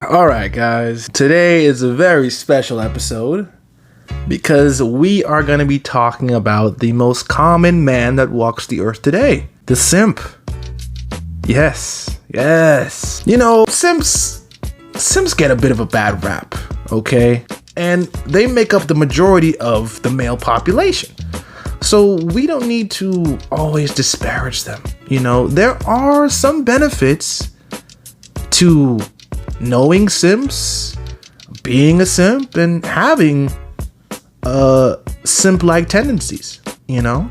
Alright guys, today is a very special episode because we are going to be talking about the most common man that walks the earth today, the simp. Yes. You know, simps get a bit of a bad rap, okay? And they make up the majority of the male population. So we don't need to always disparage them. You know, there are some benefits to knowing simps, being a simp, and having simp-like tendencies, you know?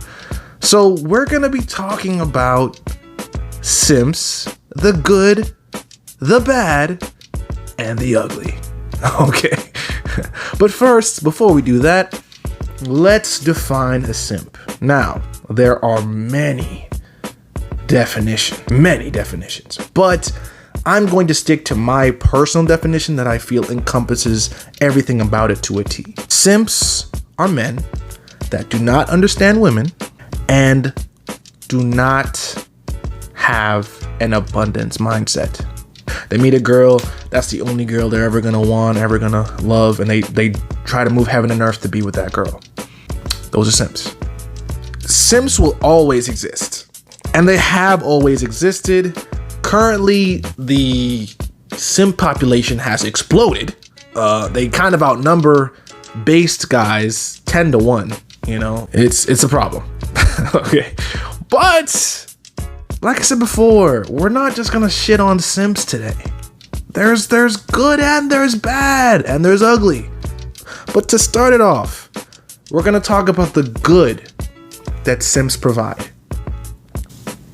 So we're gonna be talking about simps, the good, the bad, and the ugly. Okay. But first, before we do that, let's define a simp. Now, there are many definitions, but I'm going to stick to my personal definition that I feel encompasses everything about it to a T. Simps are men that do not understand women and do not have an abundance mindset. They meet a girl, that's the only girl they're ever gonna want, ever gonna love, and they try to move heaven and earth to be with that girl. Those are simps. Simps will always exist, and they have always existed. Currently, the simp population has exploded. They kind of outnumber based guys 10-1. You know, it's a problem. Okay, but like I said before, we're not just gonna shit on simps today. There's good and there's bad and there's ugly. But to start it off, we're gonna talk about the good that simps provide.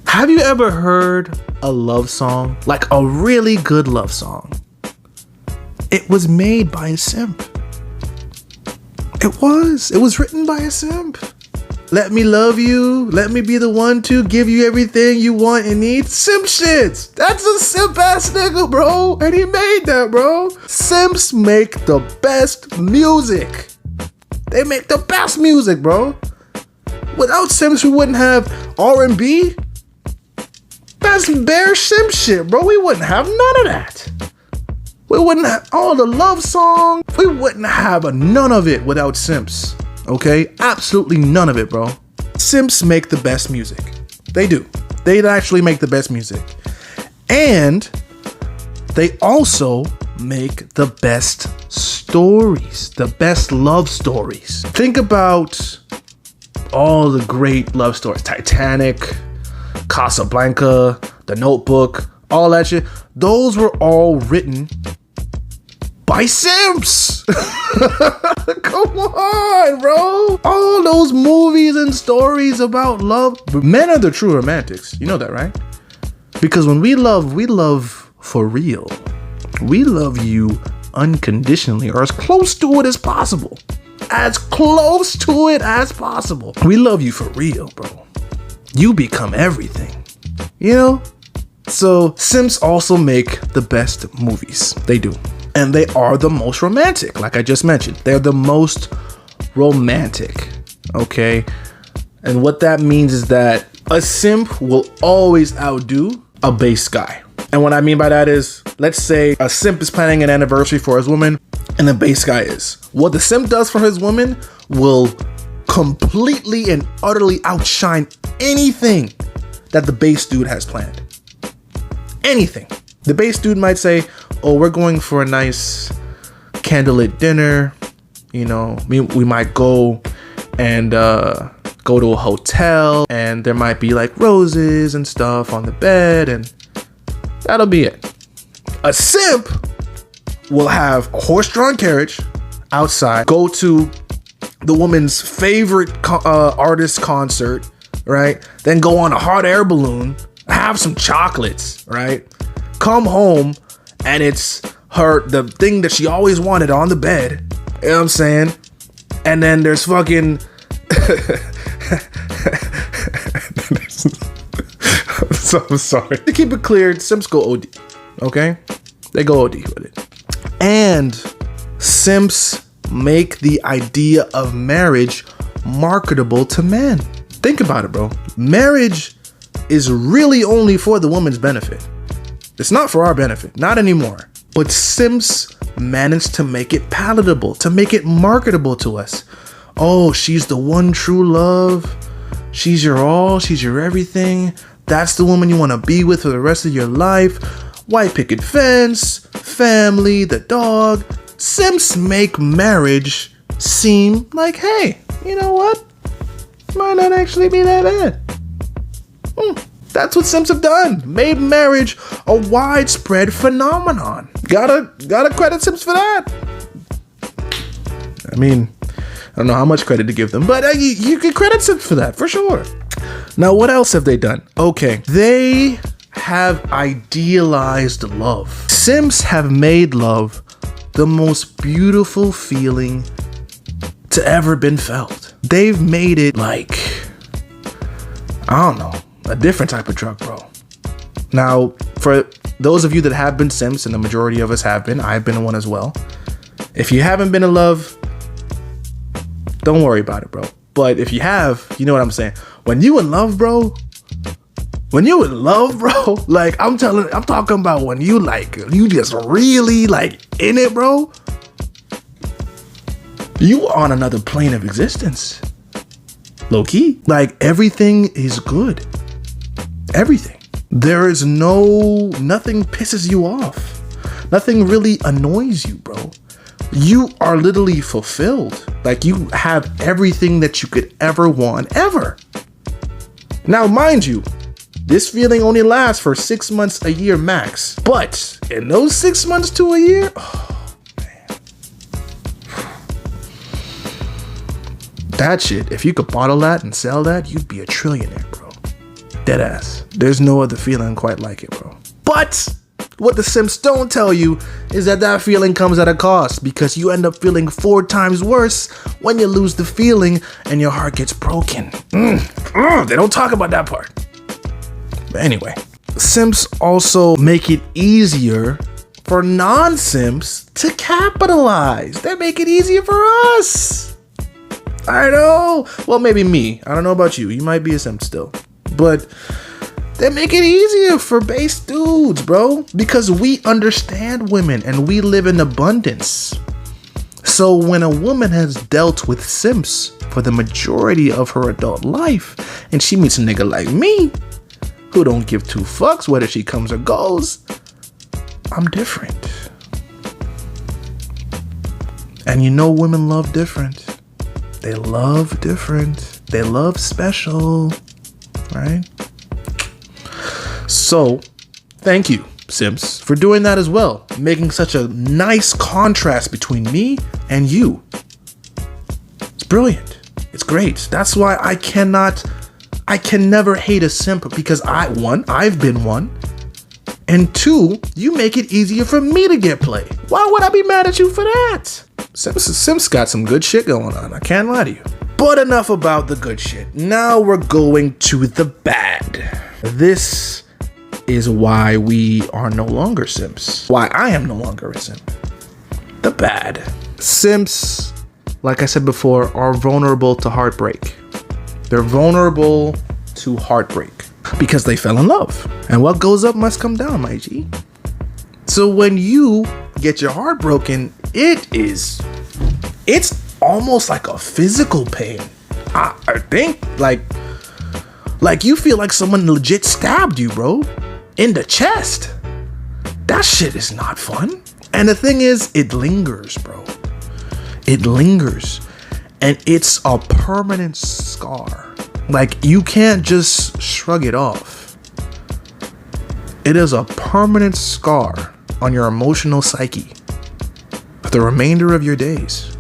Have you ever heard a love song, like a really good love song? It was made by a simp. It was written by a simp. Let me love you. Let me be the one to give you everything you want and need. Simp shit. That's a simp ass nigga, bro. And he made that, bro. Simps make the best music. They make the best music, bro. Without simps, we wouldn't have R&B. That's bare simp shit, bro. We wouldn't have none of that. We wouldn't have all the love songs. We wouldn't have none of it without simps. Okay? Absolutely none of it, bro. Simps make the best music. They do. They actually make the best music. And they also make the best stories. The best love stories. Think about all the great love stories. Titanic, Casablanca, The Notebook, all that shit. Those were all written by simps. Come on, bro. All those movies and stories about love. Men are the true romantics. You know that, right? Because when we love for real. We love you unconditionally, or as close to it as possible. As close to it as possible. We love you for real, bro. You become everything, you know? So simps also make the best movies. They do. And they are the most romantic, like I just mentioned. They're the most romantic, okay? And what that means is that a simp will always outdo a base guy. And what I mean by that is, let's say a simp is planning an anniversary for his woman and the base guy is. What the simp does for his woman will completely and utterly outshine anything that the base dude has planned. Anything. The base dude might say, oh, we're going for a nice candlelit dinner. You know, we might go and go to a hotel, and there might be like roses and stuff on the bed, and that'll be it. A simp will have a horse-drawn carriage outside, go to the woman's favorite artist concert, right? Then go on a hot air balloon, have some chocolates, right? Come home, and it's the thing that she always wanted on the bed. You know what I'm saying? And then there's fucking... I'm sorry. To keep it clear, simps go OD, okay? They go OD with it. And simps make the idea of marriage marketable to men. Think about it, bro. Marriage is really only for the woman's benefit. It's not for our benefit. Not anymore. But Simps managed to make it palatable, to make it marketable to us. Oh, she's the one true love. She's your all. She's your everything. That's the woman you want to be with for the rest of your life. White picket fence, family, the dog. Simps make marriage seem like, hey, you know what? Might not actually be that bad. That's what Simps have done. Made marriage a widespread phenomenon. Gotta credit Simps for that. I mean, I don't know how much credit to give them, but you can credit Simps for that, for sure. Now, what else have they done? Okay, they have idealized love. Simps have made love the most beautiful feeling to ever been felt. They've made it like, I don't know, a different type of drug, bro. Now, for those of you that have been Simps, and the majority of us have been, I've been one as well. If you haven't been in love, don't worry about it, bro. But if you have, you know what I'm saying. When you in love, bro, like I'm talking about when you just really like in it, bro. You on another plane of existence. Low key. Like everything is good. Everything. There is nothing pisses you off. Nothing really annoys you, bro. You are literally fulfilled. Like you have everything that you could ever want, ever. Now, mind you, this feeling only lasts for 6 months, a year max. But in those 6 months to a year, oh man. That shit, if you could bottle that and sell that, you'd be a trillionaire, bro. Deadass. There's no other feeling quite like it, bro. But what the Simps don't tell you is that feeling comes at a cost, because you end up feeling 4 times worse when you lose the feeling and your heart gets broken. They don't talk about that part. But anyway, Simps also make it easier for non-Simps to capitalize. They make it easier for us. I know. Well, maybe me. I don't know about you. You might be a Simp still. But they make it easier for base dudes, bro, because we understand women and we live in abundance. So when a woman has dealt with Simps for the majority of her adult life and she meets a nigga like me who don't give 2 fucks whether she comes or goes, I'm different. And you know women love different. They love different. They love special, right? So, thank you, Simps, for doing that as well, making such a nice contrast between me and you. It's brilliant. It's great. That's why I can never hate a Simp, because I've been one, and 2, you make it easier for me to get play. Why would I be mad at you for that? Simps got some good shit going on. I can't lie to you. But enough about the good shit. Now we're going to the bad. This is why we are no longer Simps. Why I am no longer a Simp. The bad. Simps, like I said before, are vulnerable to heartbreak. They're vulnerable to heartbreak because they fell in love. And what goes up must come down, my G. So when you get your heart broken, it's almost like a physical pain. I think like you feel like someone legit stabbed you, bro, in the chest. That shit is not fun. And the thing is, it lingers, bro. It lingers. And it's a permanent scar. Like, you can't just shrug it off. It is a permanent scar on your emotional psyche for the remainder of your days.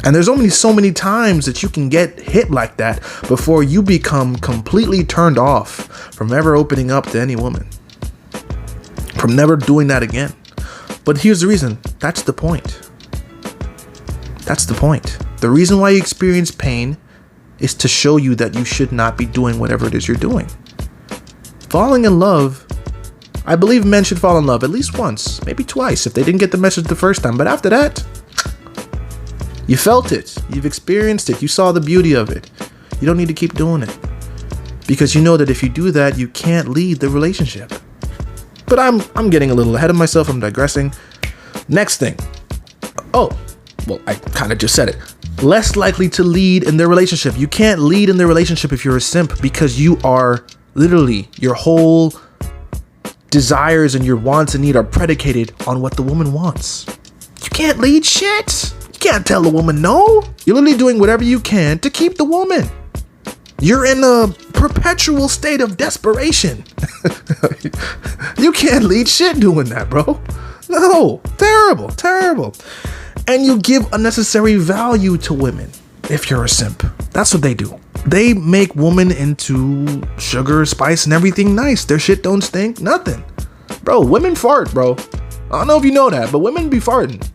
And there's only so many times that you can get hit like that before you become completely turned off from ever opening up to any woman. From never doing that again. But here's the reason. That's the point. That's the point. The reason why you experience pain is to show you that you should not be doing whatever it is you're doing. Falling in love, I believe men should fall in love at least once, maybe twice if they didn't get the message the first time. But after that, you felt it, you've experienced it, you saw the beauty of it. You don't need to keep doing it. Because you know that if you do that, you can't lead the relationship. But I'm getting a little ahead of myself. I'm digressing. Next thing. Oh, well, I kind of just said it. Less likely to lead in their relationship. You can't lead in their relationship if you're a simp, because you are literally, your whole desires and your wants and need are predicated on what the woman wants. You can't lead shit. You can't tell the woman no. You're literally doing whatever you can to keep the woman. You're in a perpetual state of desperation. You can't lead shit doing that, bro. No, terrible, terrible. And you give unnecessary value to women if you're a simp. That's what they do. They make women into sugar, spice, and everything nice. Their shit don't stink, nothing. Bro, women fart, bro. I don't know if you know that, but women be farting.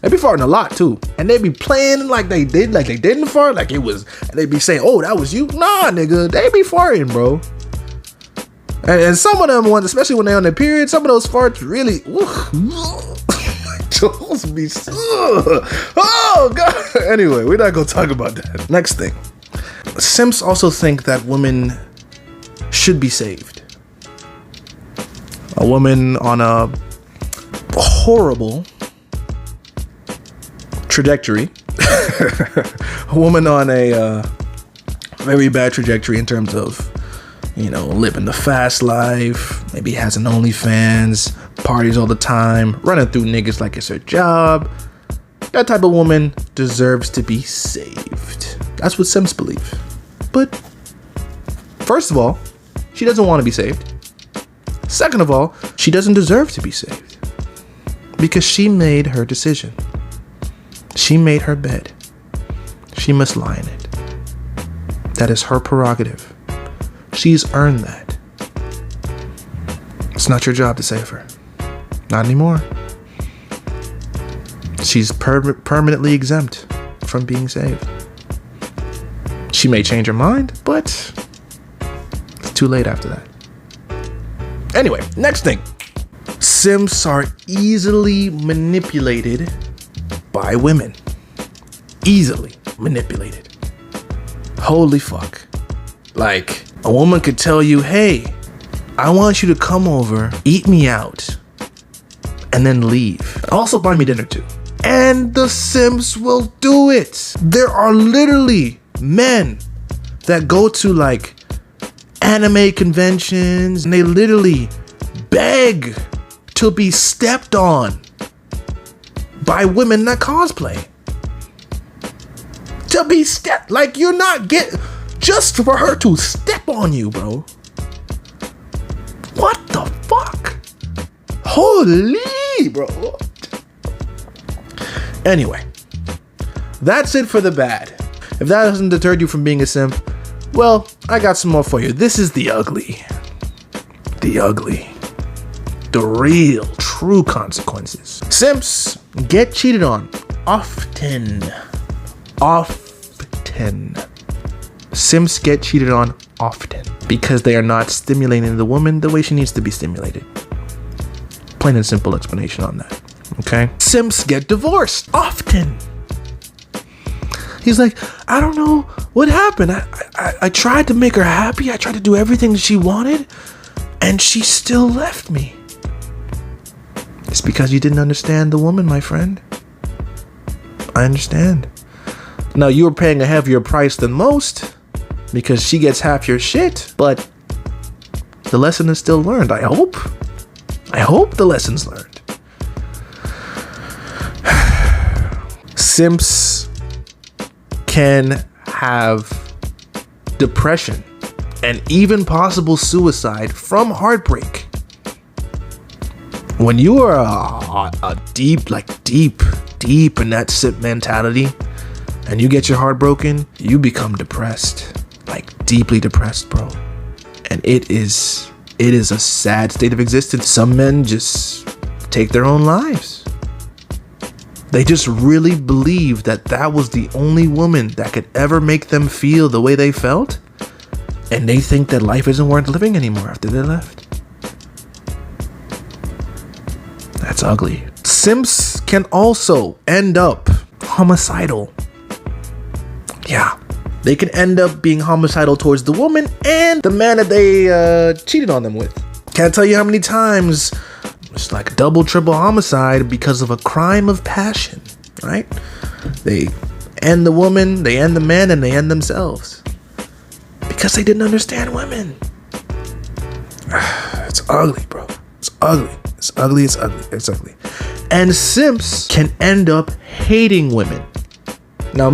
They be farting a lot too. And they be playing like they didn't fart, like it was, and they be saying, oh, that was you. Nah, nigga, they be farting, bro. And some of them ones, especially when they're on their period, some of those farts really, those be, oh God. Anyway, we're not gonna talk about that. Next thing. Simps also think that women should be saved. A woman on a horrible trajectory, a woman on a very bad trajectory in terms of, you know, living the fast life, maybe has an OnlyFans, parties all the time, running through niggas like it's her job. That type of woman deserves to be saved. That's what Simps believe. But first of all, she doesn't want to be saved. Second of all, she doesn't deserve to be saved, because she made her decision. She made her bed. She must lie in it. That is her prerogative. She's earned that. It's not your job to save her. Not anymore. She's permanently exempt from being saved. She may change her mind, but it's too late after that. Anyway, next thing. Simps are easily manipulated by women. Easily manipulated. Holy fuck. Like, a woman could tell you, hey, I want you to come over, eat me out, and then leave. Also buy me dinner too. And the simps will do it. There are literally men that go to like anime conventions and they literally beg to be stepped on by women that cosplay. To be stepped, like you're not just for her to step on you, bro. What the fuck? Holy, bro. Anyway, that's it for the bad. If that hasn't deterred you from being a simp, well, I got some more for you. This is the ugly. The ugly. The real, true consequences. Simps get cheated on often. Often. Simps get cheated on often because they are not stimulating the woman the way she needs to be stimulated. Plain and simple explanation on that. Okay? Simps get divorced often. He's like, I don't know what happened. I tried to make her happy. I tried to do everything she wanted, and she still left me. It's because you didn't understand the woman, my friend. I understand. Now, you were paying a heavier price than most because she gets half your shit, but the lesson is still learned, I hope. I hope the lesson's learned. Simps can have depression and even possible suicide from heartbreak. When you are deep in that simp mentality and you get your heart broken, you become depressed, like deeply depressed, bro. And it is a sad state of existence. Some men just take their own lives. They just really believe that was the only woman that could ever make them feel the way they felt. And they think that life isn't worth living anymore after they left. That's ugly. Simps can also end up homicidal. Yeah. They can end up being homicidal towards the woman and the man that they cheated on them with. Can't tell you how many times it's like double, triple homicide because of a crime of passion, right? They end the woman, they end the man, and they end themselves because they didn't understand women. It's ugly, bro. It's ugly. It's ugly. It's ugly. It's ugly. And simps can end up hating women. Now,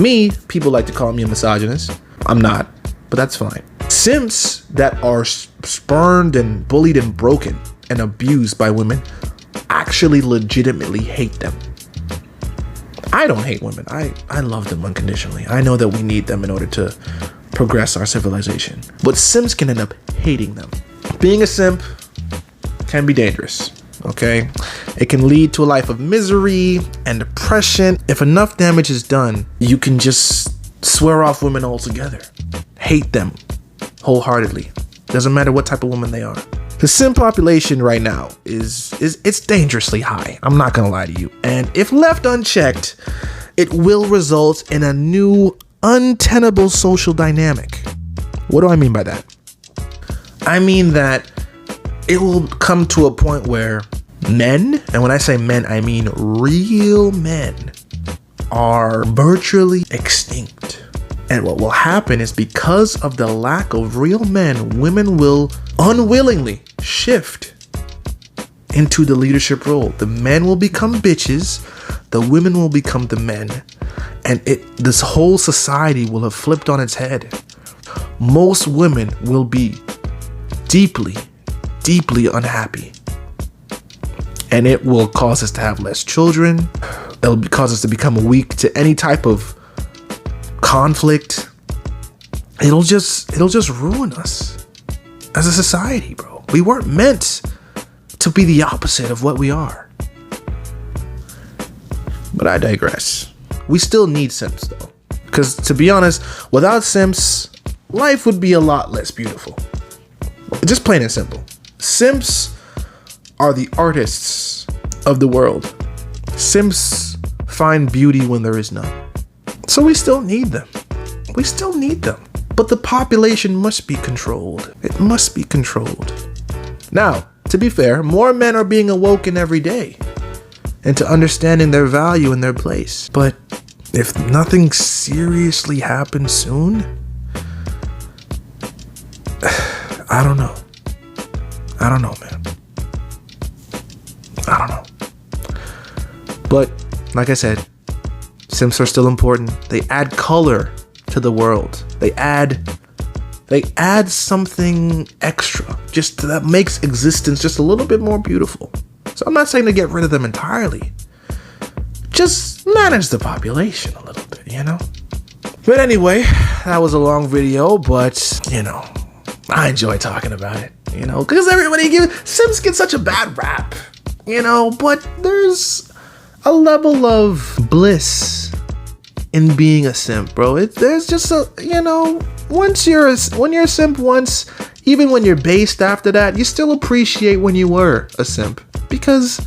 people like to call me a misogynist. I'm not, but that's fine. Simps that are spurned and bullied and broken and abused by women actually legitimately hate them. I don't hate women. I love them unconditionally. I know that we need them in order to progress our civilization. But simps can end up hating them. Being a simp can be dangerous, okay? It can lead to a life of misery and depression. If enough damage is done, you can just swear off women altogether. Hate them wholeheartedly. Doesn't matter what type of woman they are. The simp population right now it's dangerously high. I'm not gonna lie to you. And if left unchecked, it will result in a new untenable social dynamic. What do I mean by that? I mean that it will come to a point where men, and when I say men, I mean real men, are virtually extinct. And what will happen is because of the lack of real men, women will unwillingly shift into the leadership role. The men will become bitches, the women will become the men, and this whole society will have flipped on its head. Most women will be deeply, deeply unhappy. And it will cause us to have less children. It'll cause us to become weak to any type of conflict. It'll just ruin us as a society, bro. We weren't meant to be the opposite of what we are. But I digress. We still need simps though. Because to be honest, without simps, life would be a lot less beautiful. Just plain and simple. Simps are the artists of the world. Simps find beauty when there is none. So we still need them. We still need them. But the population must be controlled. It must be controlled. Now, to be fair, more men are being awoken every day into understanding their value and their place. But if nothing seriously happens soon, I don't know. I don't know, man. I don't know. But like I said, simps are still important. They add color to the world. They add something extra, just that makes existence just a little bit more beautiful. So I'm not saying to get rid of them entirely. Just manage the population a little bit, you know? But anyway, that was a long video, but you know, I enjoy talking about it, you know, because Simps get such a bad rap, you know, but there's a level of bliss in being a simp, bro. There's just a, you know, when you're a simp once, even when you're based after that, you still appreciate when you were a simp because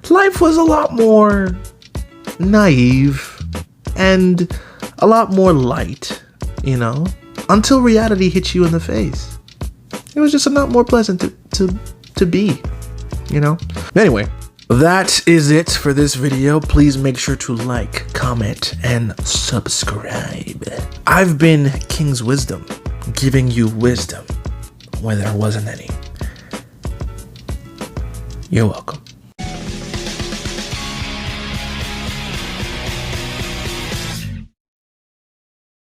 life was a lot more naive and a lot more light, you know, until reality hits you in the face. It was just a lot more pleasant to be, you know. Anyway, that is it for this video. Please make sure to like, comment, and subscribe. I've been King's Wisdom, giving you wisdom where there wasn't any. You're welcome.